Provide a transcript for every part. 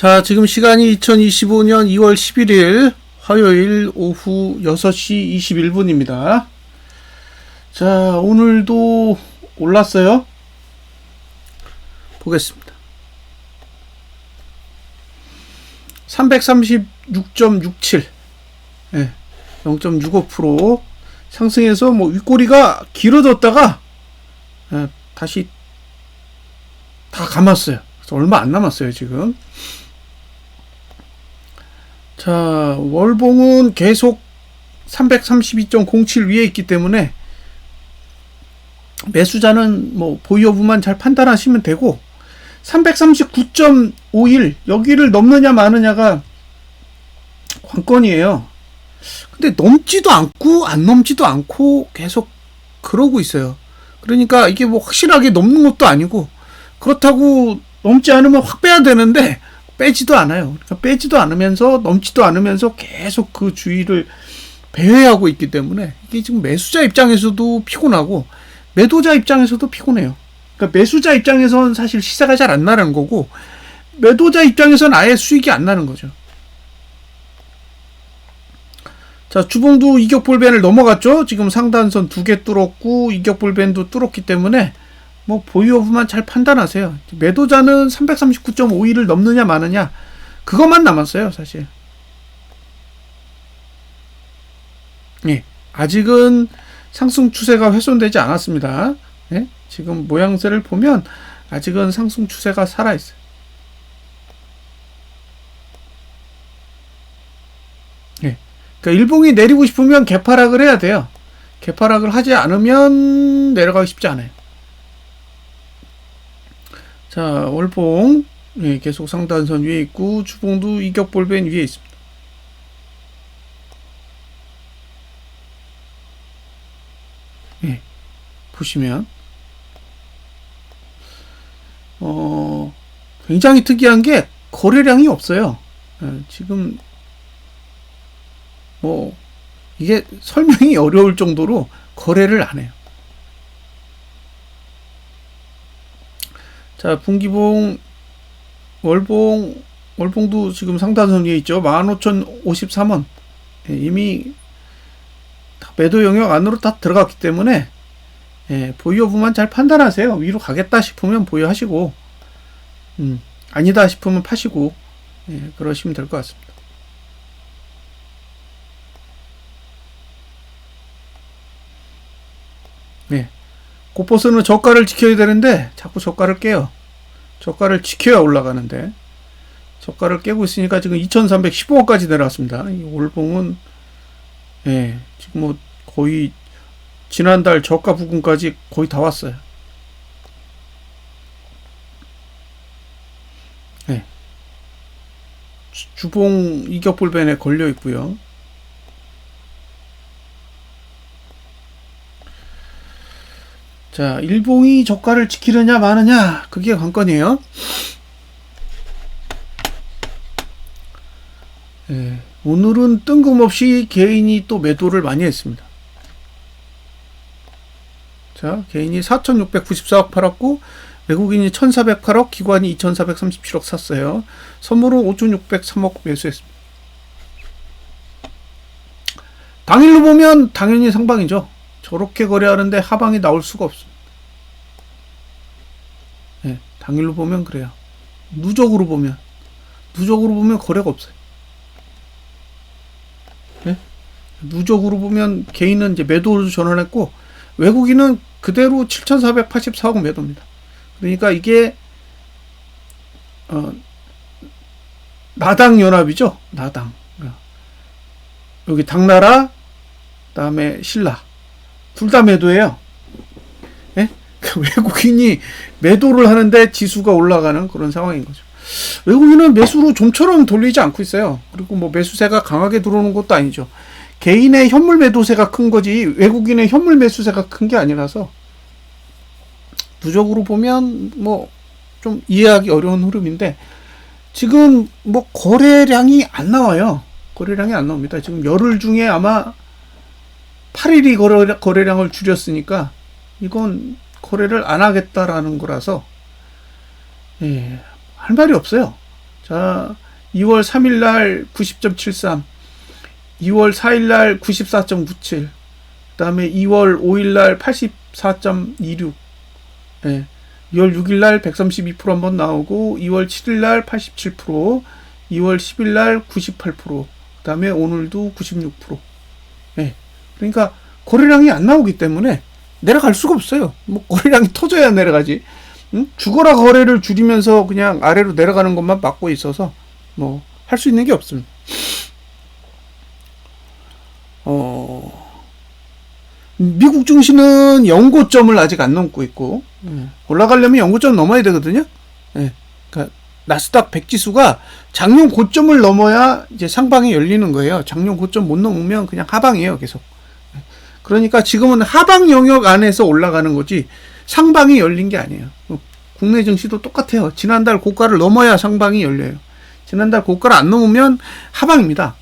자, 지금 시간이 2025년 2월 11일 화요일 오후 6시 21분입니다. 자, 오늘도 올랐어요. 보겠습니다. 336.67, 0.65% 상승해서 윗꼬리가 길어졌다가 다시 다 감았어요. 그래서 얼마 안 남았어요, 지금. 자, 월봉은 계속 332.07 위에 있기 때문에 매수자는 보이 오브만 잘 판단하시면 되고, 339.51 여기를 넘느냐 마느냐가 관건이에요. 근데 넘지도 않고 안 넘지도 않고 계속 그러고 있어요. 그러니까 이게 확실하게 넘는 것도 아니고, 그렇다고 넘지 않으면 확 빼야 되는데 빼지도 않아요. 그러니까 빼지도 않으면서 넘지도 않으면서 계속 그 주의를 배회하고 있기 때문에 이게 지금 매수자 입장에서도 피곤하고 매도자 입장에서도 피곤해요. 그러니까 매수자 입장에서는 사실 시세가 잘 안 나는 거고, 매도자 입장에서는 아예 수익이 안 나는 거죠. 자, 주봉도 이격볼밴을 넘어갔죠. 지금 상단선 2개 뚫었고 이격볼밴도 뚫었기 때문에 보이 오브만 잘 판단하세요. 매도자는 339.51을 넘느냐 마느냐 그것만 남았어요, 사실. 아직은 상승 추세가 훼손되지 않았습니다. 지금 모양새를 보면 아직은 상승 추세가 살아있어요. 그러니까 일봉이 내리고 싶으면 개파락을 해야 돼요. 개파락을 하지 않으면 내려가기 쉽지 않아요. 자, 월봉 계속 상단선 위에 있고 주봉도 이격볼밴 위에 있습니다. 보시면 굉장히 특이한 게 거래량이 없어요. 지금 이게 설명이 어려울 정도로 거래를 안 해요. 자, 분기봉, 월봉도 지금 상단선 위에 있죠. 15,053원. 이미 매도 영역 안으로 다 들어갔기 때문에 보이 오브만 잘 판단하세요. 위로 가겠다 싶으면 보유하시고, 아니다 싶으면 파시고, 그러시면 될 것 같습니다. 고퍼스는 저가를 지켜야 되는데 자꾸 저가를 깨요. 저가를 지켜야 올라가는데 저가를 깨고 있으니까 지금 2,315원까지 내려왔습니다. 이 월봉은 지금 거의 지난달 저가 부근까지 거의 다 왔어요. 주봉 이격볼밴에 걸려 있고요. 자, 일봉이 저가를 지키느냐 마느냐 그게 관건이에요. 오늘은 뜬금없이 개인이 또 매도를 많이 했습니다. 자, 개인이 4,694억 팔았고 외국인이 1,408억, 기관이 2,437억 샀어요. 선물은 5,603억 매수했습니다. 당일로 보면 당연히 상방이죠. 저렇게 거래하는데 하방이 나올 수가 없습니다. 당일로 보면 그래요. 누적으로 보면 거래가 없어요. 누적으로 보면 개인은 이제 매도로 전환했고 외국인은 그대로 7,484억 매도입니다. 그러니까 이게 나당 연합이죠. 나당. 여기 당나라, 그다음에 신라 둘 다 매도예요. 외국인이 매도를 하는데 지수가 올라가는 그런 상황인 거죠. 외국인은 매수로 좀처럼 돌리지 않고 있어요. 그리고 매수세가 강하게 들어오는 것도 아니죠. 개인의 현물 매도세가 큰 거지 외국인의 현물 매수세가 큰 게 아니라서 누적으로 보면 좀 이해하기 어려운 흐름인데 지금 거래량이 안 나와요. 거래량이 안 나옵니다. 지금 열흘 중에 아마 8일이 거래량을 줄였으니까 이건 거래를 안 하겠다라는 거라서 할 말이 없어요. 자, 2월 3일 날 90.73, 2월 4일 날 94.97, 그다음에 2월 5일 날 84.26, 예. 2월 6일 날 132% 한번 나오고, 2월 7일 날 87%, 2월 10일 날 98%, 그다음에 오늘도 96%. 예. 그러니까 거래량이 안 나오기 때문에 내려갈 수가 없어요. 뭐 거래량이 터져야 내려가지. 응? 죽어라 거래를 줄이면서 그냥 아래로 내려가는 것만 막고 있어서 뭐 할 수 있는 게 없습니다. 미국 증시는 연고점을 아직 안 넘고 있고, 올라가려면 연고점 넘어야 되거든요. 그러니까 나스닥 100 지수가 작년 고점을 넘어야 이제 상방이 열리는 거예요. 작년 고점 못 넘으면 그냥 하방이에요, 계속. 그러니까 지금은 하방 영역 안에서 올라가는 거지 상방이 열린 게 아니에요. 국내 증시도 똑같아요. 지난달 고가를 넘어야 상방이 열려요. 지난달 고가를 안 넘으면 하방입니다.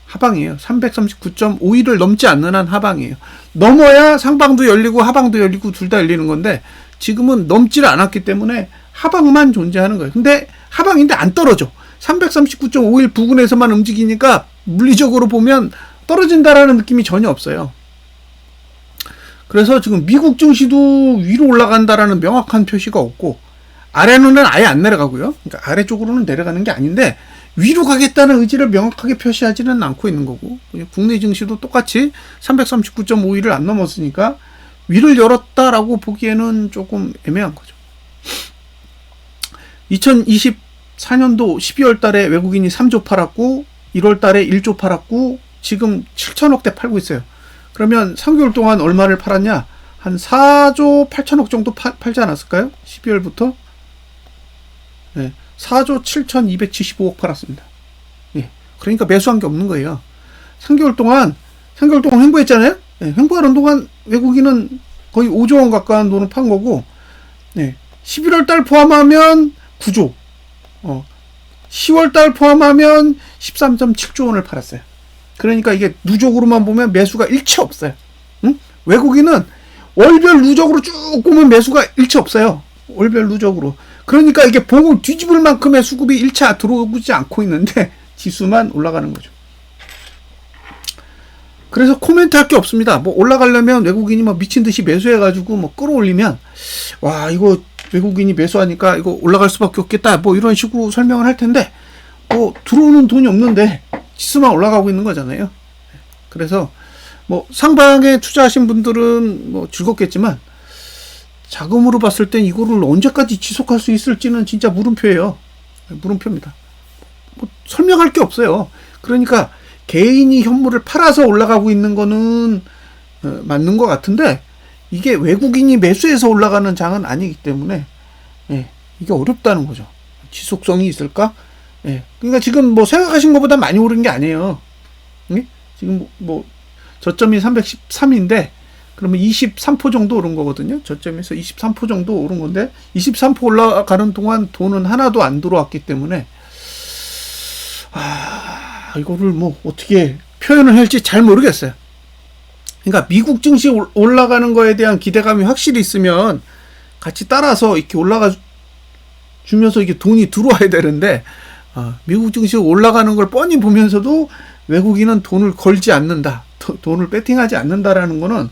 하방이에요. 339.51을 넘지 않는 한 하방이에요. 넘어야 상방도 열리고 하방도 열리고 둘 다 열리는 건데 지금은 넘지를 않았기 때문에 하방만 존재하는 거예요. 근데 하방인데 안 떨어져. 339.51 부근에서만 움직이니까 물리적으로 보면 떨어진다라는 느낌이 전혀 없어요. 그래서 지금 미국 증시도 위로 올라간다라는 명확한 표시가 없고, 아래는 아예 안 내려가고요. 그러니까 아래쪽으로는 내려가는 게 아닌데 위로 가겠다는 의지를 명확하게 표시하지는 않고 있는 거고, 국내 증시도 똑같이 339.51을 안 넘었으니까 위를 열었다라고 보기에는 조금 애매한 거죠. 2024년도 12월 달에 외국인이 3조 팔았고, 1월 달에 1조 팔았고, 지금 7천억대 팔고 있어요. 그러면 3개월 동안 얼마를 팔았냐? 한 4조 8천억 정도 팔지 않았을까요? 12월부터? 네, 4조 7,275억 팔았습니다. 예, 그러니까 매수한 게 없는 거예요. 3개월 동안 횡보했잖아요? 네, 횡보하는 동안 외국인은 거의 5조 원 가까운 돈을 판 거고, 네, 11월 달 포함하면 9조, 10월 달 포함하면 13.7조 원을 팔았어요. 그러니까 이게 누적으로만 보면 매수가 일체 없어요. 응? 외국인은 월별 누적으로 쭉 보면 매수가 일체 없어요. 월별 누적으로. 그러니까 이게 봉을 뒤집을 만큼의 수급이 일체 들어오지 않고 있는데 지수만 올라가는 거죠. 그래서 코멘트 할 게 없습니다. 뭐 올라가려면 외국인이 뭐 미친 듯이 매수해가지고 뭐 끌어올리면, 와, 이거 외국인이 매수하니까 이거 올라갈 수밖에 없겠다, 뭐 이런 식으로 설명을 할 텐데, 뭐 들어오는 돈이 없는데 지수만 올라가고 있는 거잖아요. 그래서 뭐 상방에 투자하신 분들은 뭐 즐겁겠지만 자금으로 봤을 땐 이거를 언제까지 지속할 수 있을지는 진짜 물음표예요. 물음표입니다. 뭐 설명할 게 없어요. 그러니까 개인이 현물을 팔아서 올라가고 있는 거는 맞는 것 같은데, 이게 외국인이 매수해서 올라가는 장은 아니기 때문에 이게 어렵다는 거죠. 지속성이 있을까? 그러니까 지금 뭐 생각하신 것보다 많이 오른 게 아니에요. 지금 뭐 저점이 313인데 그러면 23% 정도 오른 거거든요. 저점에서 23% 정도 오른 건데 23% 올라가는 동안 돈은 하나도 안 들어왔기 때문에 이거를 뭐 어떻게 표현을 할지 잘 모르겠어요. 그러니까 미국 증시 올라가는 거에 대한 기대감이 확실히 있으면 같이 따라서 이렇게 올라가 주면서 이게 돈이 들어와야 되는데, 미국 증시 올라가는 걸 뻔히 보면서도 외국인은 돈을 걸지 않는다, 돈을 배팅하지 않는다라는 거는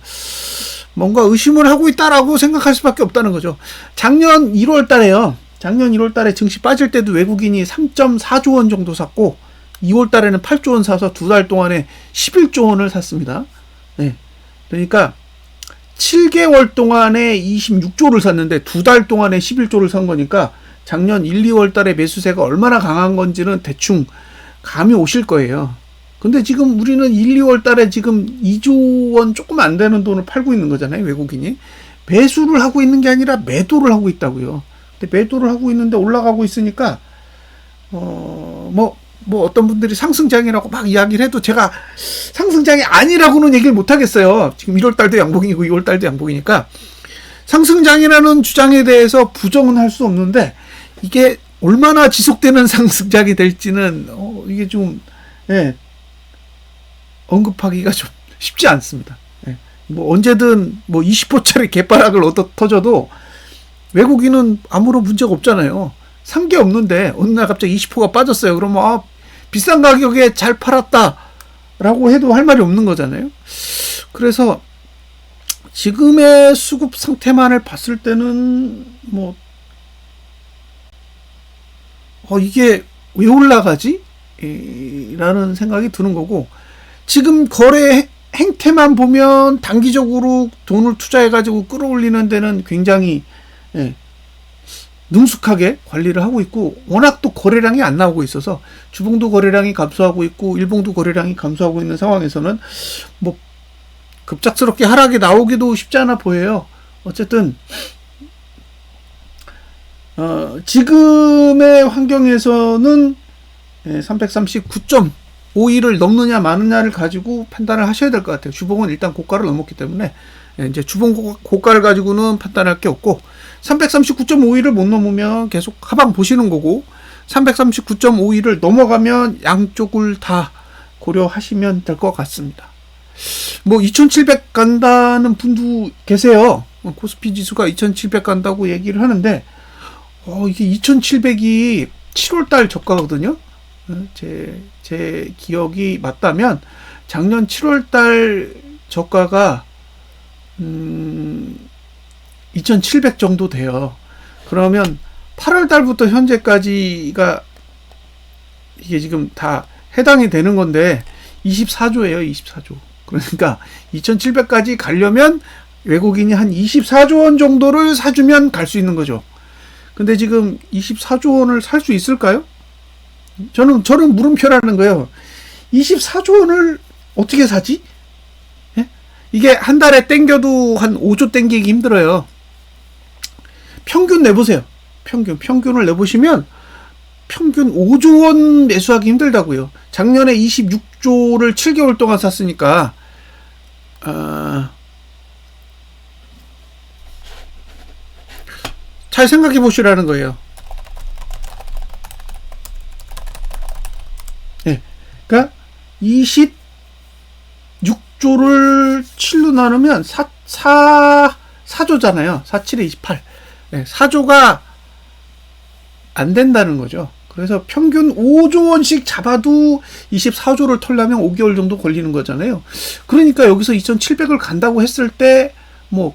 뭔가 의심을 하고 있다라고 생각할 수밖에 없다는 거죠. 작년 1월 달에 증시 빠질 때도 외국인이 3.4조 원 정도 샀고, 2월 달에는 8조 원 사서 두 달 동안에 11조 원을 샀습니다. 그러니까 7개월 동안에 26조를 샀는데 두 달 동안에 11조를 산 거니까 작년 1, 2월 달에 매수세가 얼마나 강한 건지는 대충 감이 오실 거예요. 근데 지금 우리는 1, 2월 달에 지금 2조 원 조금 안 되는 돈을 팔고 있는 거잖아요, 외국인이. 매수를 하고 있는 게 아니라 매도를 하고 있다고요. 근데 매도를 하고 있는데 올라가고 있으니까, 뭐 어떤 분들이 상승장이라고 막 이야기를 해도 제가 상승장이 아니라고는 얘기를 못 하겠어요. 지금 1월 달도 양봉이고 2월 달도 양봉이니까 상승장이라는 주장에 대해서 부정은 할 수 없는데, 이게 얼마나 지속되는 상승장이 될지는 이게 좀 언급하기가 좀 쉽지 않습니다. 뭐 언제든 뭐 20%짜리 개파락을 터져도 외국인은 아무런 문제가 없잖아요. 산 게 없는데 어느 날 갑자기 20%가 빠졌어요. 그러면 비싼 가격에 잘 팔았다라고 해도 할 말이 없는 거잖아요. 그래서 지금의 수급 상태만을 봤을 때는 뭐 이게 왜 올라가지? 라는 생각이 드는 거고, 지금 거래 행태만 보면 단기적으로 돈을 투자해가지고 끌어올리는 데는 굉장히 능숙하게 관리를 하고 있고, 워낙 또 거래량이 안 나오고 있어서 주봉도 거래량이 감소하고 있고 일봉도 거래량이 감소하고 있는 상황에서는 뭐 급작스럽게 하락이 나오기도 쉽지 않아 보여요. 어쨌든 지금의 환경에서는 339.51을 넘느냐 마느냐를 가지고 판단을 하셔야 될 것 같아요. 주봉은 일단 고가를 넘었기 때문에 이제 주봉 고가를 가지고는 판단할 게 없고, 339.51을 못 넘으면 계속 하방 보시는 거고, 339.51을 넘어가면 양쪽을 다 고려하시면 될 것 같습니다. 뭐 2700 간다는 분도 계세요. 코스피 지수가 2700 간다고 얘기를 하는데 이게 2700이 7월달 저가거든요. 제 기억이 맞다면 작년 7월달 저가가 2700 정도 돼요. 그러면 8월달부터 현재까지가 이게 지금 다 해당이 되는 건데 24조예요. 24조. 그러니까 2700까지 가려면 외국인이 한 24조 원 정도를 사주면 갈 수 있는 거죠. 근데 지금 24조 원을 살 수 있을까요? 저는 물음표라는 거예요. 24조 원을 어떻게 사지? 예? 이게 한 달에 땡겨도 한 5조 땡기기 힘들어요. 평균 내보세요. 평균을 내보시면 평균 5조 원 매수하기 힘들다고요. 작년에 26조를 7개월 동안 샀으니까 잘 생각해 보시라는 거예요. 네. 그러니까 26조를 7로 나누면 4조잖아요. 47에 28. 네, 4조가 안 된다는 거죠. 그래서 평균 5조 원씩 잡아도 24조를 털려면 5개월 정도 걸리는 거잖아요. 그러니까 여기서 2700을 간다고 했을 때 뭐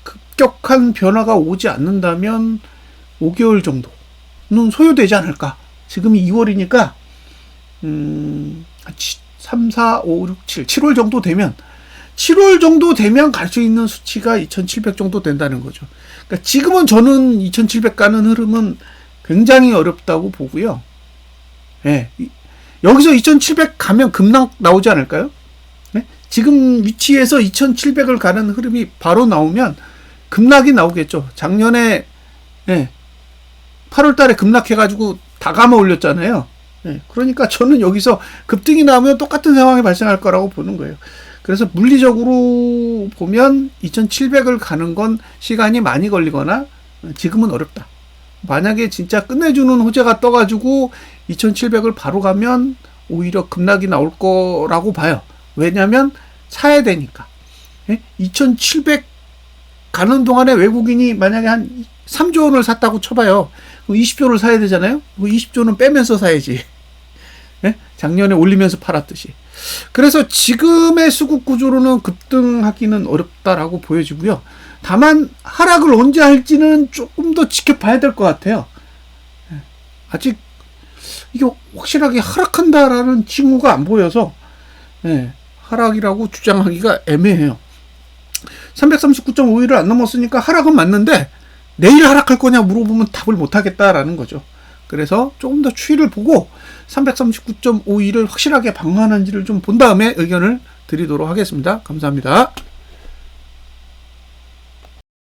급격한 변화가 오지 않는다면 5개월 정도는 소요되지 않을까. 지금이 2월이니까 3, 4, 5, 6, 7월 정도 되면 7월 정도 되면 갈 수 있는 수치가 2700 정도 된다는 거죠. 그러니까 지금은 저는 2700 가는 흐름은 굉장히 어렵다고 보고요. 예. 여기서 2700 가면 급락 나오지 않을까요? 예? 지금 위치에서 2700을 가는 흐름이 바로 나오면 급락이 나오겠죠. 작년에 8월 달에 급락해가지고 다 감아 올렸잖아요. 예. 그러니까 저는 여기서 급등이 나오면 똑같은 상황이 발생할 거라고 보는 거예요. 그래서 물리적으로 보면 2700을 가는 건 시간이 많이 걸리거나 지금은 어렵다. 만약에 진짜 끝내주는 호재가 떠가지고 2700을 바로 가면 오히려 급락이 나올 거라고 봐요. 왜냐면 사야 되니까. 2700 가는 동안에 외국인이 만약에 한 3조 원을 샀다고 쳐봐요. 그럼 20조를 사야 되잖아요. 20조는 빼면서 사야지. 작년에 올리면서 팔았듯이. 그래서 지금의 수급 구조로는 급등하기는 어렵다라고 보여지고요. 다만 하락을 언제 할지는 조금 더 지켜봐야 될 것 같아요. 아직 이게 확실하게 하락한다라는 징후가 안 보여서 하락이라고 주장하기가 애매해요. 339.51을 안 넘었으니까 하락은 맞는데 내일 하락할 거냐 물어보면 답을 못하겠다라는 거죠. 그래서 조금 더 추이를 보고 339.51을 확실하게 방어하는지를 좀 본 다음에 의견을 드리도록 하겠습니다. 감사합니다.